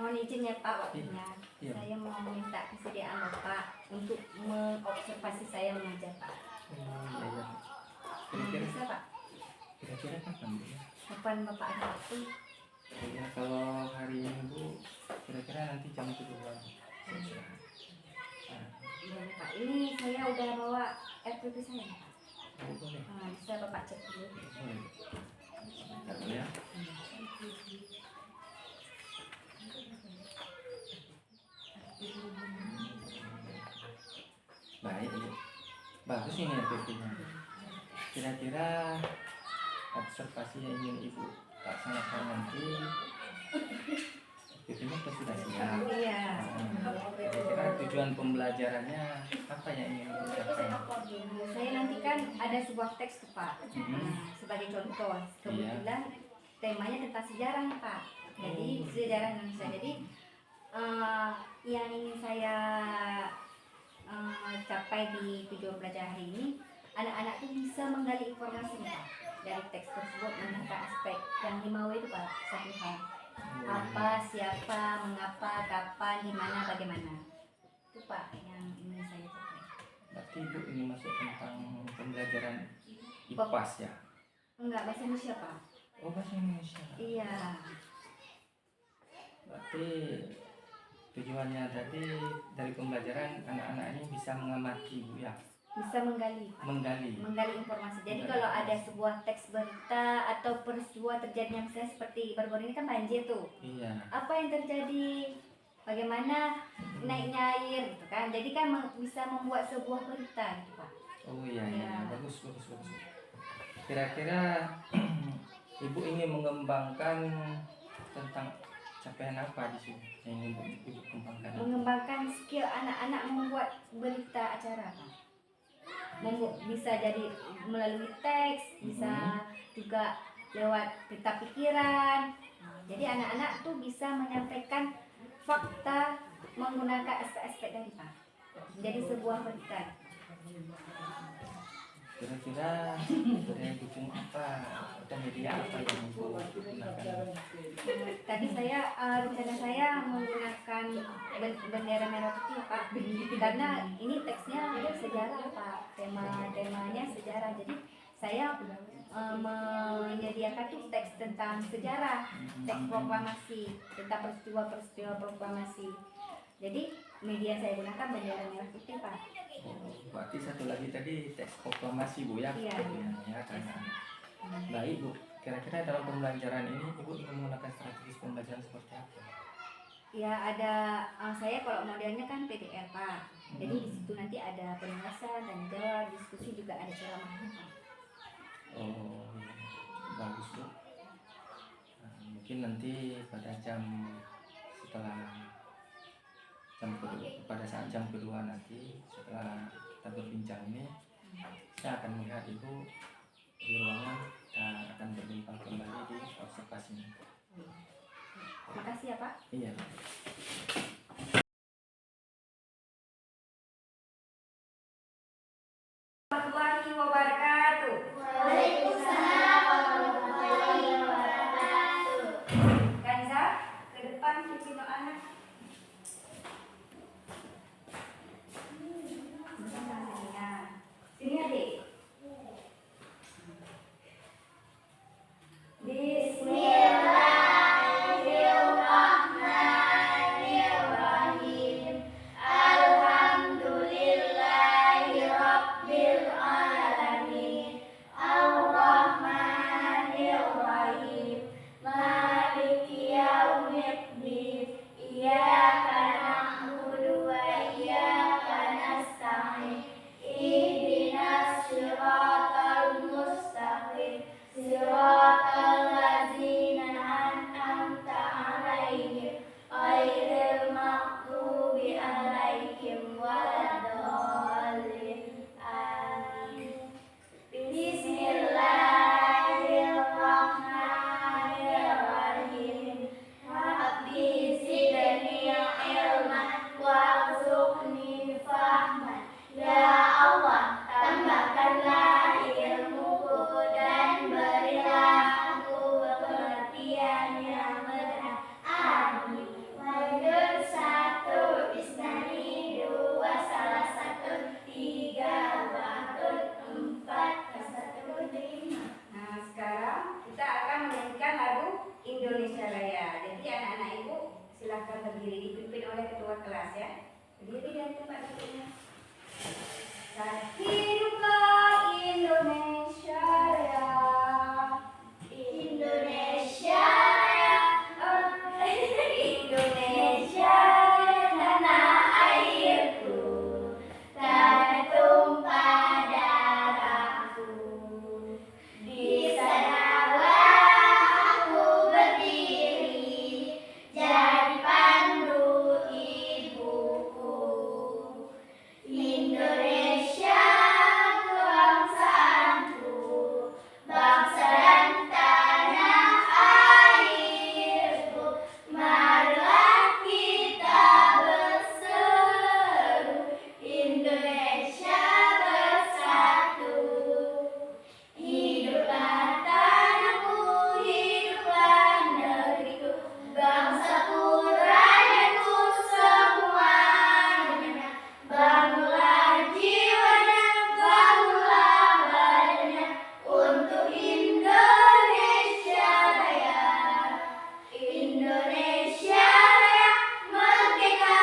mohon izin ya Pak waktunya. Iya. Saya mau minta kesediaan Bapak untuk mengobservasi saya mengajar Pak. Iya. Bisa Pak? Kira-kira kapan Bu? Kapan Bapak ada waktu? Ya kalau hari Minggu kira-kira nanti jam 7. Boleh Pak. Ini saya udah bawa RPP saya Pak. Oh, boleh. Bisa Bapak cek dulu. Boleh. Bentar ya. Baik, bagus ini RPP-nya. Kira-kira observasi yang ingin Ibu laksanakan nanti RPP-nya sudah siap. Iya. Kira-kira tujuan pembelajarannya apa yang ingin Ibu capai? Saya nanti kan ada sebuah teks tuh Pak. Sebagai contoh, kebetulan temanya tentang sejarah nih Pak. Jadi sejarah Indonesia. Jadi yang ingin saya capai di tujuan belajar hari ini, anak-anak tuh bisa menggali informasi Pak dari teks tersebut mengenai aspek yang 5W itu Pak. Satu hal, apa, siapa, mengapa, kapan, di mana, bagaimana. Itu Pak yang ingin saya capai. Berarti Ibu ini masuk tentang pembelajaran IPAS ya? Enggak, bahasa Indonesia Pak. Oh, bahasa Indonesia. Iya. Berarti tujuannya tadi dari pembelajaran anak-anak ini bisa mengamati Bu ya? Bisa menggali informasi. Jadi kalau ada sebuah teks berita atau peristiwa terjadinya misalnya seperti baru-baru ini kan banjir tuh. Iya. Apa yang terjadi? Bagaimana naiknya air gitu kan. Jadi kan bisa membuat sebuah berita gitu Pak. Oh iya. Bagus. Kira-kira Ibu ingin mengembangkan tentang capaian apa di sini yang ingin Ibu kembangkan? Mengembangkan skill anak-anak membuat berita acara Pak. Bisa jadi melalui teks, bisa juga lewat berita pikiran. Jadi anak-anak tuh bisa menyampaikan fakta menggunakan aspek-aspek dari Pak. Jadi sebuah berita. Kira-kira daya dukung apa atau media apa yang Ibu gunakan? Tadi rencana saya menggunakan bendera merah putih Pak, karena ini teksnya sejarah Pak, temanya sejarah. Jadi saya menyediakan tuh teks tentang sejarah, teks proklamasi tentang peristiwa proklamasi. Jadi media saya gunakan bendera merah putih Pak. Berarti satu lagi tadi teks proklamasi Bu ya? Iya. Ya, karena baik Bu. Kira-kira dalam pembelajaran ini Ibu ingin menggunakan strategi pembelajaran seperti apa? Ya ada, saya kalau modelnya kan PDR Pak. Jadi di situ nanti ada penulisan dan jawab, diskusi juga ada ceramahnya Pak. Oh, bagus Bu. Mungkin nanti pada pada saat jam kedua nanti setelah kita berbincang ini, saya akan melihat Ibu di ruangan. Kita akan berbincang kembali di observasi. Terima kasih ya Pak. Iya. Warahmatullahi wabarakatuh. Waalaikumsalam warahmatullahi wabarakatuh. Kanza, ke depan pimpin anak. Sini adik. Bismillahirrahmanirrahim. Alhamdulillahirabbil alamin. Ar-Rahmanirrahim. Maliki yaumiddin. Iyyaka Indonesia Raya. Jadi anak-anak ibu silakan berdiri, dipimpin oleh ketua kelas ya. Berdiri dan tempat duduknya. Hiduplah Indonesia Raya. Indonesia Raya, Indonesia tanah airku, tanah tumpah darahku. Di sanalah aku berdiri, jadi pandu ibuku. Indonesia kebangsaanku, bangsa dan tanah airku. Marilah kita berseru, Indonesia bersatu. Hiduplah tanahku, hiduplah negeriku, bangsaku, rakyatku semuanya. Bangunlah jiwanya, bangunlah badannya untuk Indonesia Raya. Indonesia Raya, merdeka,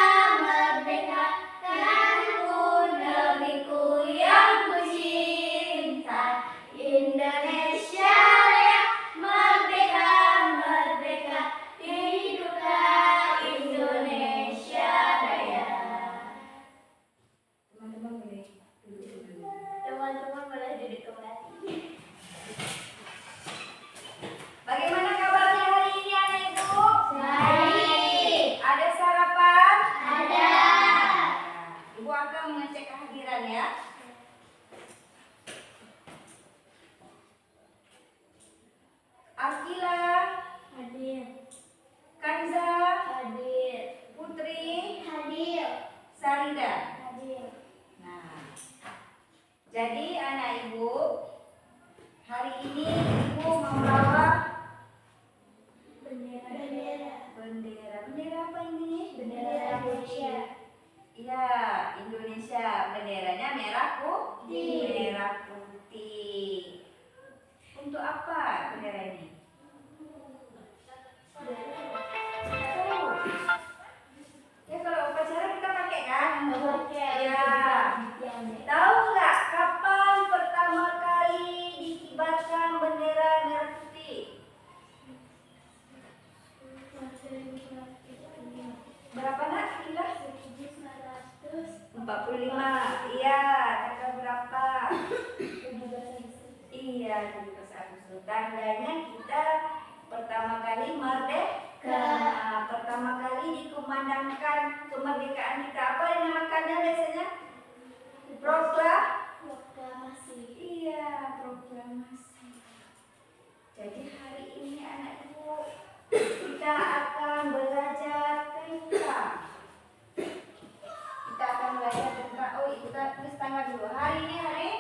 merdeka, tanahku, negeriku yang ku cinta. Indonesia Raya, merdeka, merdeka, hiduplah Indonesia Raya. Teman-teman boleh duduk dulu. Teman-teman boleh duduk kembali. Bagaimana kabarnya hari ini anak ibu? Baik. Ada sarapan? Ada. Ibu akan mengecek kehadiran ya. Akila, Hadir. Kanza, Hadir. Putri, Hadir. Sarida. Hadir. Nah, jadi anak ibu, hari ini ibu membawa Bendera. Bendera. bendera. Bendera apa ini? Bendera Indonesia. Iya, Indonesia. Benderanya merah putih. Merah putih. Untuk apa bendera ini? Ya kalau upacara kita pakai kan? Ya. Tahu nggak kapan pertama kali dikibarkan bendera merah putih? Berapa nak Akila? 45. Iya, kakak berapa? Iya, 17 Agustus. Tandanya kita pertama kali merdeka. Nah, pertama kali dikumandangkan kemerdekaan kita. Apa yang namakannya biasanya? Proklamasi. Iya, proklamasi. Jadi hari ini anak ibu kita akan belajar tentang oh kita tulis tanggal dulu. Hari ini hari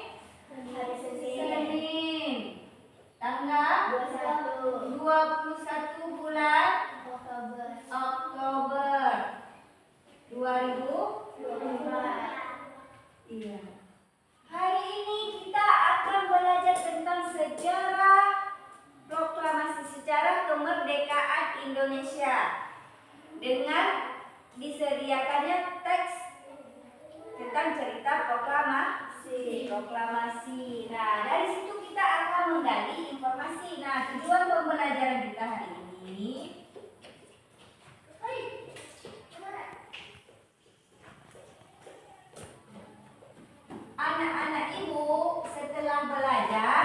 Hari Senin. Senin. Tanggal 21 bulan Oktober. Oktober 2024. 25. Iya. Hari ini kita akan belajar tentang sejarah proklamasi, sejarah kemerdekaan Indonesia dengan disediakannya teks tentang cerita proklamasi. Nah, dari situ kita akan menggali informasi. Nah, tujuan pembelajaran kita hari ini anak-anak ibu setelah belajar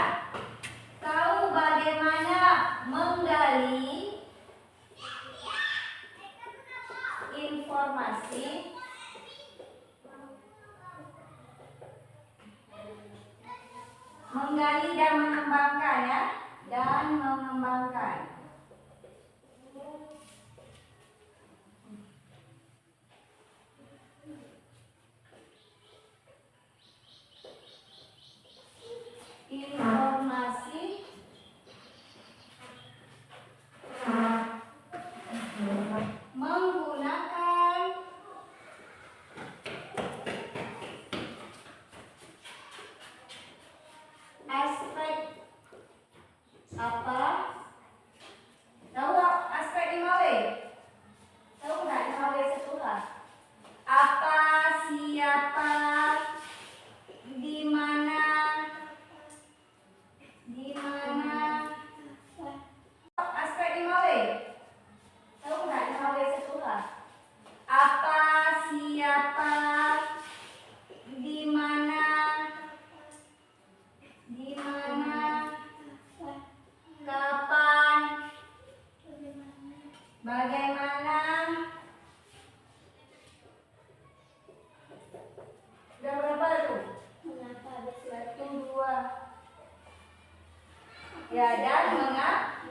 tahu bagaimana menggali informasi, menggali dan mengembangkan ya, dan mengembangkan. Informasi menggunakan aspek apa Bagaimana? Udah berapa tuh? Mengapa ada Satu, dua. Ya, dan mengapa?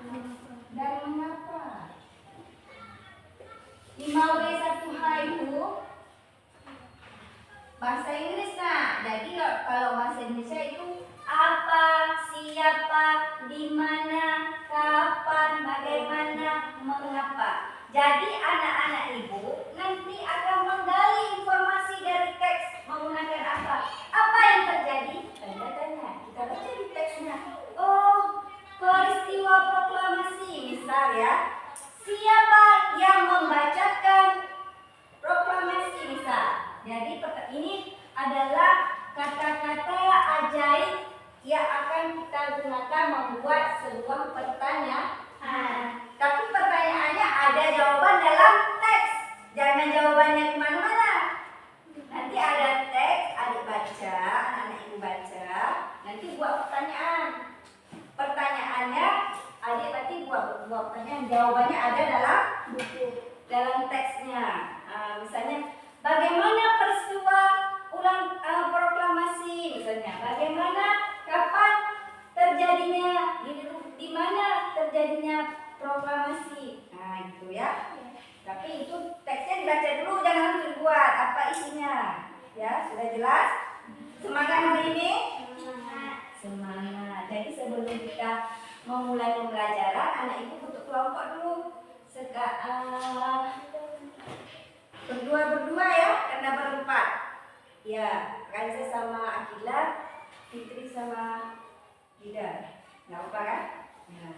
Dan mengapa? 5W1H itu bahasa Inggris. Nah, jadi kalau bahasa Indonesia itu apa, siapa, di mana, kapan, bagaimana, mengapa. Jadi anak-anak ibu nanti akan menggali informasi dari teks menggunakan apa? Apa yang terjadi? Tanda-tanya. Kita baca di teksnya. Oh, peristiwa proklamasi misal ya. Siapa yang membacakan proklamasi misal. Jadi ini adalah kata-kata ajaib yang akan kita gunakan membuat sebuah pertanyaan. Tapi pertanyaannya ada jawaban dalam teks. Jangan jawabannya kemana-mana. Nanti ada teks, adik baca, anak-anak ibu baca. Nanti buat pertanyaan. Pertanyaannya adik berarti buat pertanyaan. Jawabannya ada dalam buku, dalam teksnya. Misalnya, bagaimana peristiwa proklamasi misalnya. Bagaimana, kapan terjadinya, di mana terjadinya proklamasi. Nah, gitu ya. Tapi itu teksnya dibaca dulu, jangan langsung dibuat. Apa isinya? Ya, sudah jelas? Semangat hari ini? Semangat. Jadi sebelum kita memulai pembelajaran, anak ibu butuh kelompok dulu. Berdua ya, karena berempat. Ya, Kanza sama Akila, Fitri sama Ida. Nggak apa kan? Ya.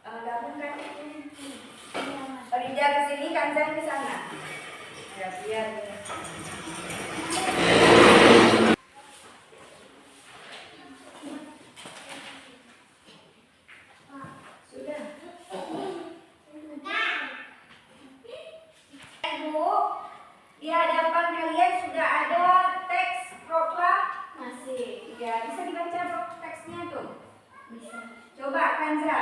Gabungkan Rida ke sini, Kanza ke sana. Ya, biar. Sudah. Ibu, di hadapan kalian sudah ada teks proklamasi. Ya, bisa dibaca teksnya tuh. Bisa. Coba Kanza.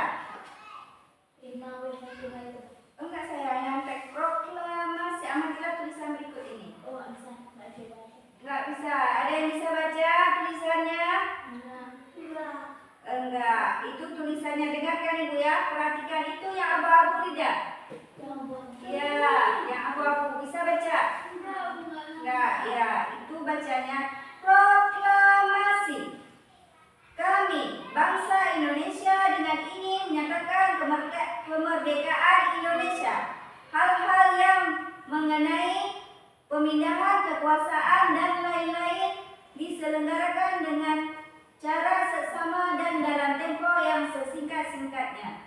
5W1H itu. Enggak, saya yang teks proklamasi. Amatilah tulisan berikut ini. Oh, nggak bisa. Nggak bisa baca. Enggak bisa. Ada yang bisa baca tulisannya? Enggak. Enggak. Itu tulisannya, dengarkan ibu ya. Perhatikan itu yang abu-abu tidak? Ya, yang abu-abu bisa baca? Enggak, ya. Itu bacanya proklamasi. Kami, bangsa Indonesia, dengan ini menyatakan kemerdekaan Indonesia. Hal-hal yang mengenai pemindahan kekuasaan dan lain-lain diselenggarakan dengan cara seksama dan dalam tempo yang sesingkat-singkatnya.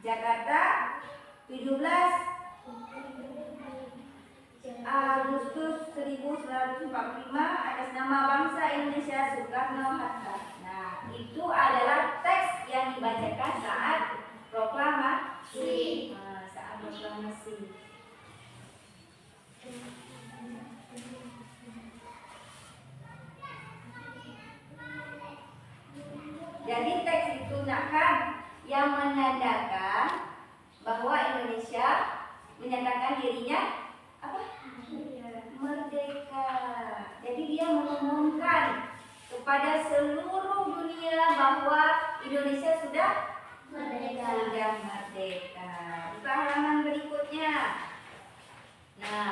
Jakarta, 17 Agustus 1945, atas nama bangsa Indonesia, Soekarno-Hatta. Nah, itu adalah teks yang dibacakan saat proklamasi. Saat proklamasi. Jadi teks itu yang menandakan bahwa Indonesia menyatakan dirinya apa? Merdeka. Jadi dia mengumumkan kepada seluruh dunia bahwa Indonesia sudah merdeka. Buka halaman berikutnya. Nah,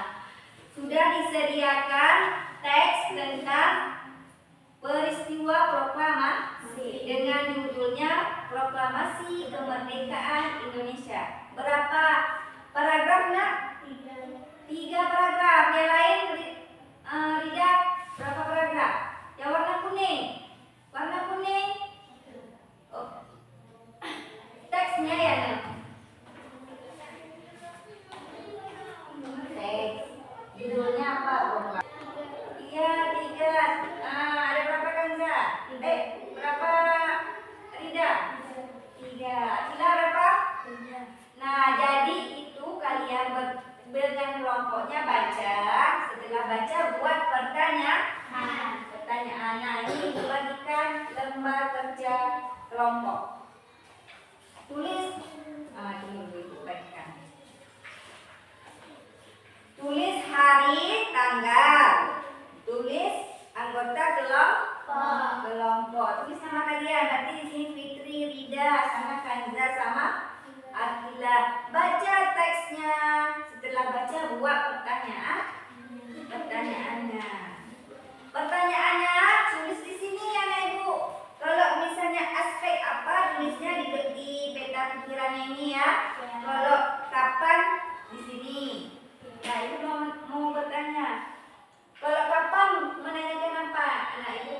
sudah disediakan teks tentang peristiwa proklamasi dengan judulnya Proklamasi Kemerdekaan Indonesia. Berapa paragraf nak? 3 paragraf. Yang lain Rida berapa paragraf? Yang warna kuning. Warna kuning. Oh. Teksnya ya nak? Teks. Judulnya apa? Iya, 3. Ada berapa Kanza? Berapa Rida? 3. Akila berapa? 3. Nah, jadi itu kalian dengan kelompoknya baca. Setelah baca buat pertanyaan. Nah, ini dibagikan lembar kerja kelompok. Tulis. Ini bagikan. sama kalian. Berarti di sini Fitri, Rida, sama Kanza, sama Akila. Baca teksnya. Setelah baca buat pertanyaannya. Pertanyaannya tulis di sini ya Ibu. Kalau misalnya aspek apa tulisnya di peta pikirannya ini ya. Kalau kapan di sini. Nah Ibu mau bertanya. Kalau kapan menanyakan apa? Nah Ibu.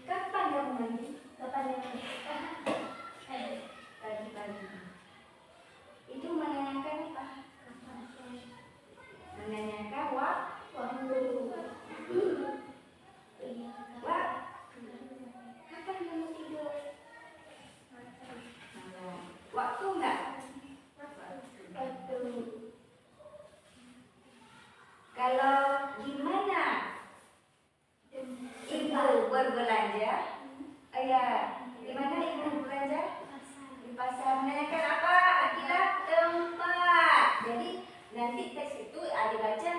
Kapan kamu mandi? Kapan ini? Pagi-pagi. Itu menanyakan apa? Menanyakan Waktu. kapan kamu tidur? Waktu enggak? Waktu. Kalau gimana ibu berbelanja? Gimana ibu berbelanja? Di pasar. Menanyakan apa? Akila tempat. Jadi nanti teks itu dibaca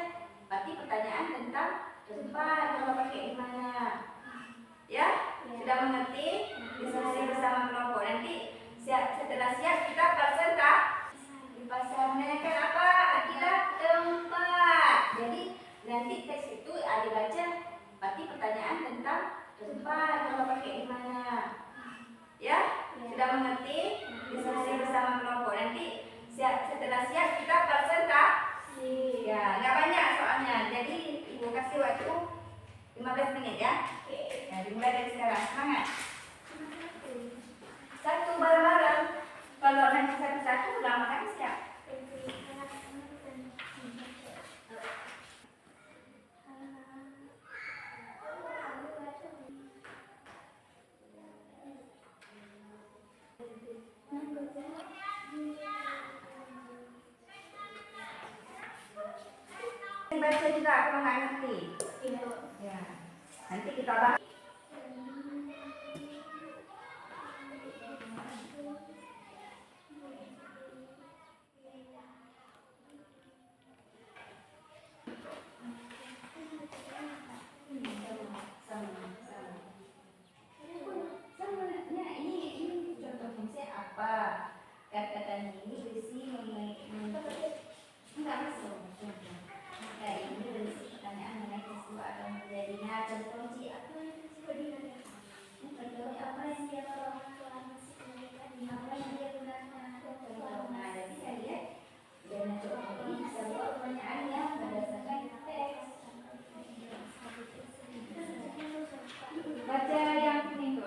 berarti pertanyaan tentang tempat. Kalau pakai di mana? Ya? Sudah mengerti? Diskusi bersama kelompok. Nanti setelah siap kita presentasi di pasar. Menanyakan apa? Akila tempat. Jadi nanti teks itu dibaca berarti pertanyaan tentang tempat. Kalau pakai di mana? Ya? Sudah mengerti? Diskusi bersama kelompok. Nanti setelah siap kita presentasi. Ya, nggak banyak soalnya. Jadi Ibu kasih waktu 15 menit ya. Ya, dimulai dari sekarang. Semangat. Satu bareng-bareng. Kalau nanti satu-satu lama kan siap. Baca juga kalau nggak ngerti. Ya. Nanti kita bahas. Ini contoh fungsi apa? Kata-katanya ini berisi enggak masuk. Nah, ini berisi pertanyaan mengenai peristiwa atau menjadinya contoh apa contohnya apa yang dia apa yang dia gunakan. Nah, jadi saya lihat dengan contoh ini bisa buat pertanyaannya berdasarkan teks. Baca yang kuning itu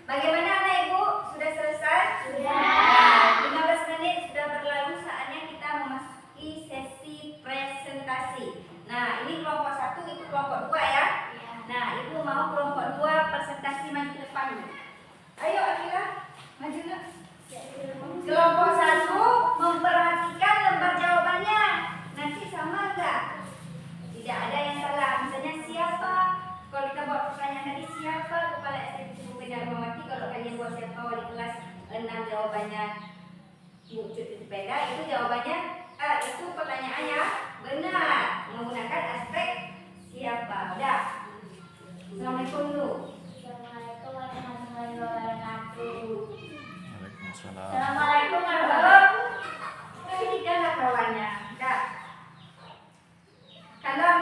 Bagaimana anak ibu? Sudah selesai? Sudah. 15 menit sudah berlalu, saatnya kita memasuki sesi presentasi. Nah, ini kelompok 1, itu kelompok 2 ya. Nah, ibu mau kelompok 2 presentasi maju ke depan. Ayo Akila, maju nak. Kelompok 1 memperhatikan lembar jawabannya. Nanti sama enggak? Tidak ada yang salah. Misalnya siapa? Kalau kita buat pertanyaan tadi siapa kepala SDG Darmawati, kalau kalian buat siapa wali kelas 6 jawabannya Ibu Cuti Sepeda, itu jawabannya itu pertanyaannya benar menggunakan aspek siapa. Udah. Assalamualaikum dulu. Assalamualaikum warahmatullahi wabarakatuh. Waalaikumsalam. Assalamualaikum warahmatullahi wabarakatuh. Perhatikanlah kawannya. Udah. Kalau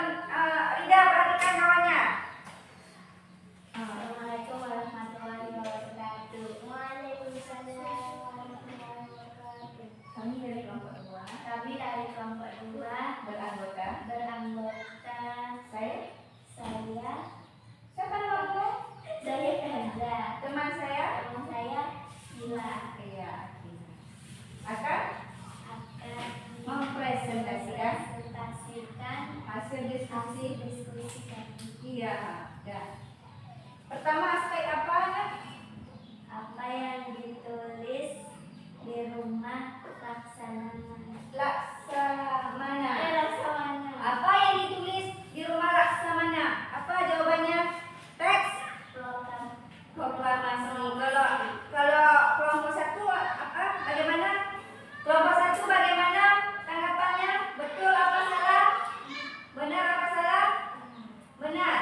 Rida perhatikan kawannya. Assalamualaikum warahmatullahi wabarakatuh. Waalaikumsalam warahmatullahi wabarakatuh. Kami dari kelompok 2 Kami dari kelompok 2 beranggota saya siapa namamu? saya Kanza, Teman saya? teman saya Gila Iya. Akan akan mempresentasikan mempresentasikan hasil diskusi. diskusi kami. Iya. Ya. Pertama aspek apa? Apa yang ditulis di rumah Laksamana. Laksamana. Laksamana. Apa yang ditulis di rumah Laksamana? Apa jawabannya? Teks proklamasi. Kalau kelompok satu apa? Bagaimana? Kelompok satu bagaimana tanggapannya? Betul apa salah? Benar apa salah? Benar.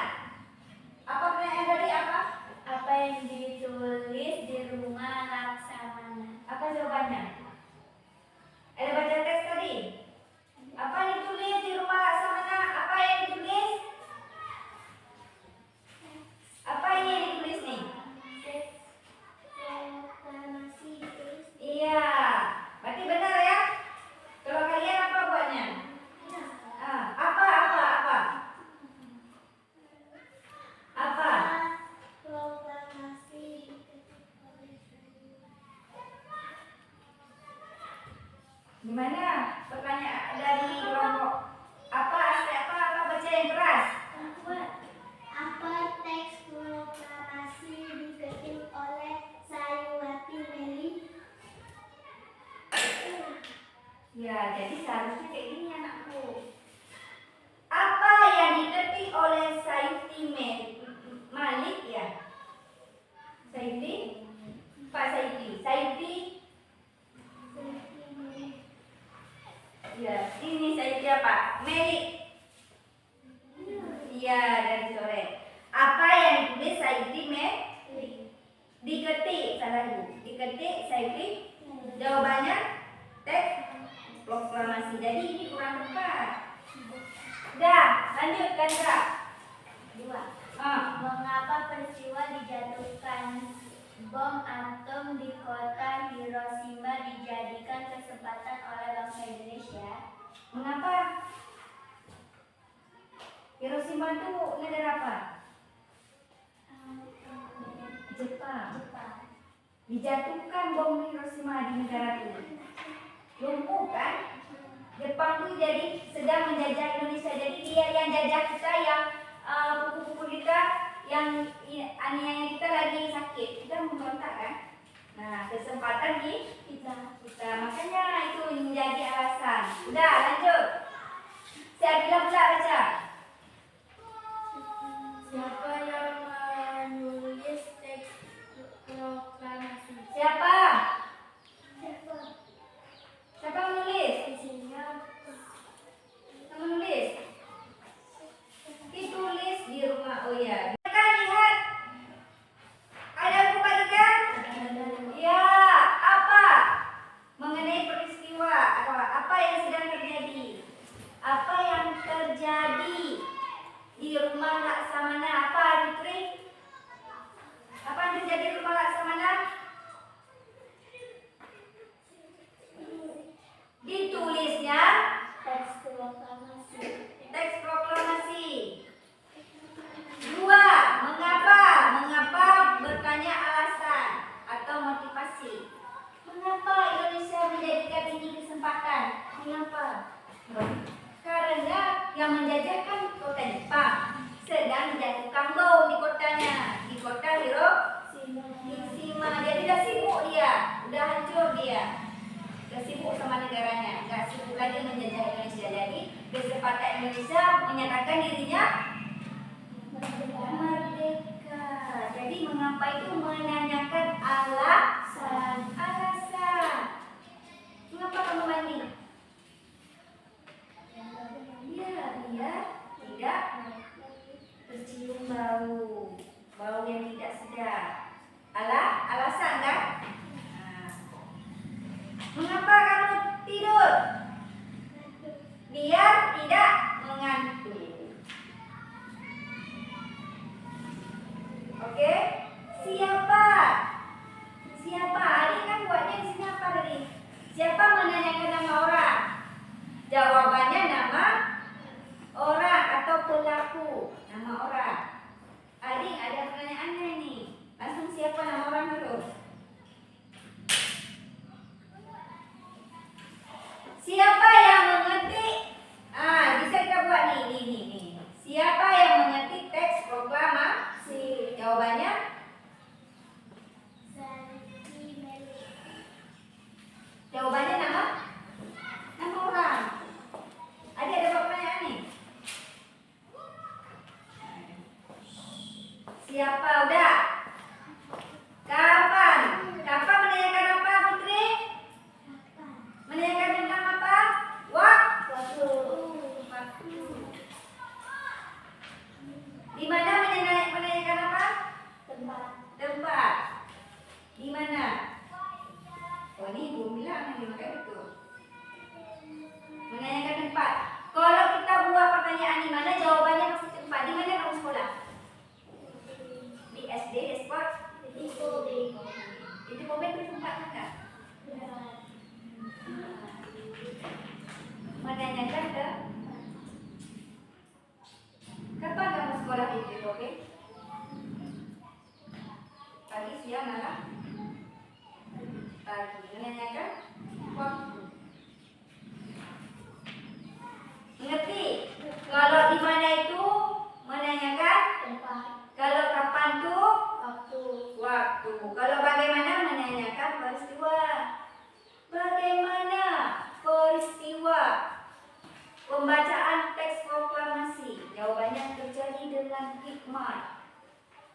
Apa pertanyaan tadi apa? Apa yang ditulis di rumah Laksamana? Apa jawabannya? Ada baca teks tadi? Apa yang ditulis di rumah Laksamana? Apa yang ditulis? Apa ini yang ditulis nih? Proklamasi ditulis. Iya, berarti benar ya? Kalau kalian apa buatnya? Apa? Proklamasi Gimana? Pertanyaan dari kelompok apa? Aspek apa baca yang keras? apa teks proklamasi diketik oleh Sayuwati Meli? Ya, jadi seharusnya kayak gini anakku. Apa yang diketik oleh Sayuti Malik ya? Sayuti? Pak Sayuti? Ya, ini Sayuti apa? Melik. Iya, dari sore. Apa yang ditulis Sayuti diketik, salah ibu. Diketik Sayuti. Jawabannya teks proklamasi. Jadi ini kurang tepat. Dah, lanjut Kandra. 2. Ah, Mengapa peristiwa dijatuhkan bom atom di kota Hiroshima dijadikan kesempatan oleh bangsa Indonesia? mengapa? Hiroshima itu negara apa? Jepang. Dijatuhkan bom Hiroshima di negara itu. Lumpuh kan? Jepang itu jadi sedang menjajah Indonesia. Jadi dia yang jajah kita, yang pupu-pupu kita, yang aniaya kita lagi sakit. Kita memberontak kan? Nah, kesempatan kita. Makanya itu menjadi alasan. Udah, lanjut. Si Adila pula baca. Siapa yang menulis teks proklamasi? Siapa? Siapa menulis? Isinya Yang menulis? Ditulis di rumah. Oh ya. Kan lihat. Ada buku bagikan? Ya, apa? Mengenai peristiwa atau apa yang sedang terjadi? Apa yang terjadi di rumah Laksamana? Apa, Fitri? Apa yang terjadi di rumah Laksamana? Ditulisnya teks proklamasi. teks proklamasi. 2. Mengapa bertanya alasan atau motivasi. Mengapa Indonesia menjadikan ini kesempatan? Mengapa? Karena yang menjajahkan kota Jepang sedang menjatuhkan bom di kotanya, di kota Hiroshima. Jadi udah sibuk dia, udah hancur dia. Udah sibuk sama negaranya, nggak sibuk lagi menjajah Indonesia. Jadi kesempatan Indonesia menyatakan dirinya merdeka. Jadi mengapa itu menanyakan alasan. Mengapa kamu mandi? Ya, dia tidak tercium bau yang tidak sedap. Alasan kan? Nah. Mengapa kamu tidur? Biar tidak mengantuk. Oke? Siapa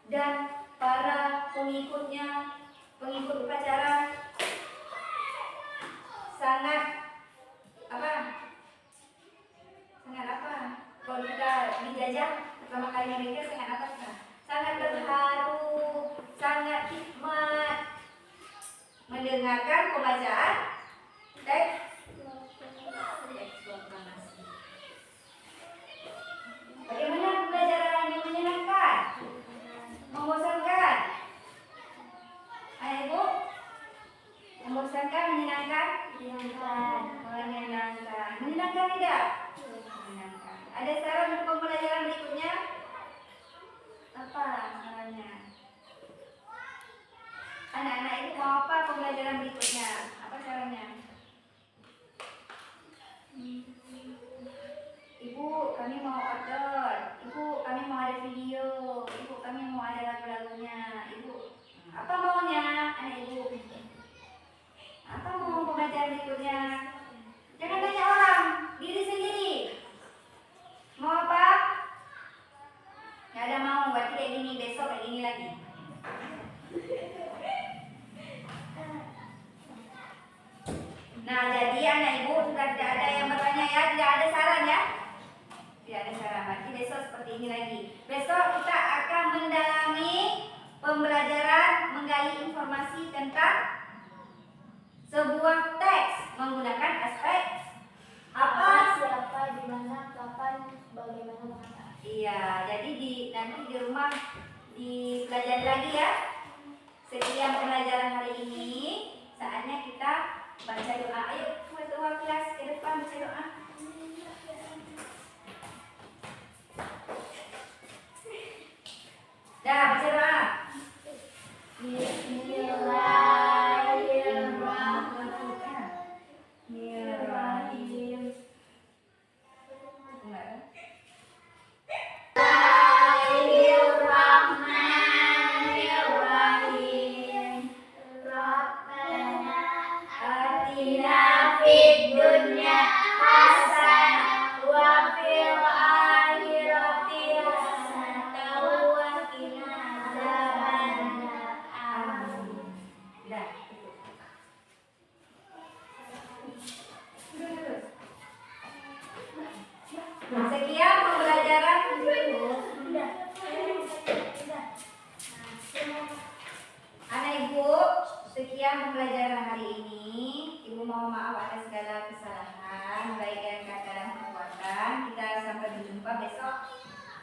dan para pengikutnya, pengikut upacara sangat apa? Sangat apa? Kalau kita dijajah pertama kali mereka sangat apa? Sangat terharu, sangat hikmat mendengarkan pembacaan teks proklamasi. Bagaimana pembelajaran yang menyenangkan? Membosankan? Ayo Ibu, membosankan, menyenangkan? Menyenangkan. Menyenangkan tidak? Menyenangkan. Ada saran untuk pembelajaran berikutnya? Apa sarannya? Anak-anak itu mau apa pembelajaran berikutnya? Apa sarannya? Ibu, kami mau order. Ibu, kami mau ada video. Ibu, kami mau ada lagu-lagunya. Ibu, apa maunya anak ibu? Apa mau pembelajaran berikutnya? Jangan tanya orang, diri sendiri. Mau apa? Gak ada mau, berarti kayak gini, besok kayak gini lagi. Nah, jadi anak ibu sudah tidak ada yang bertanya ya, tidak ada saran ya? Tidak ada saran, berarti besok seperti ini lagi. Besok kita akan mendalami pembelajaran menggali informasi tentang sebuah teks menggunakan aspek apa? Siapa, di mana, kapan, bagaimana, mengapa. Iya, jadi nanti di rumah dipelajari lagi ya. Sekian pembelajaran hari ini. Saatnya kita baca doa. Ayo ketua kelas ke depan baca doa. Dah baca doa. Bismillahirrahmanirrahim. Sekian pembelajaran anak ibu, sekian pembelajaran hari ini. Ibu mohon maaf atas segala kesalahan, baik dan kata dan perbuatan. Kita sampai berjumpa besok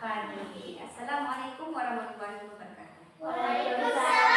pagi. Assalamualaikum warahmatullahi wabarakatuh. Waalaikumsalam.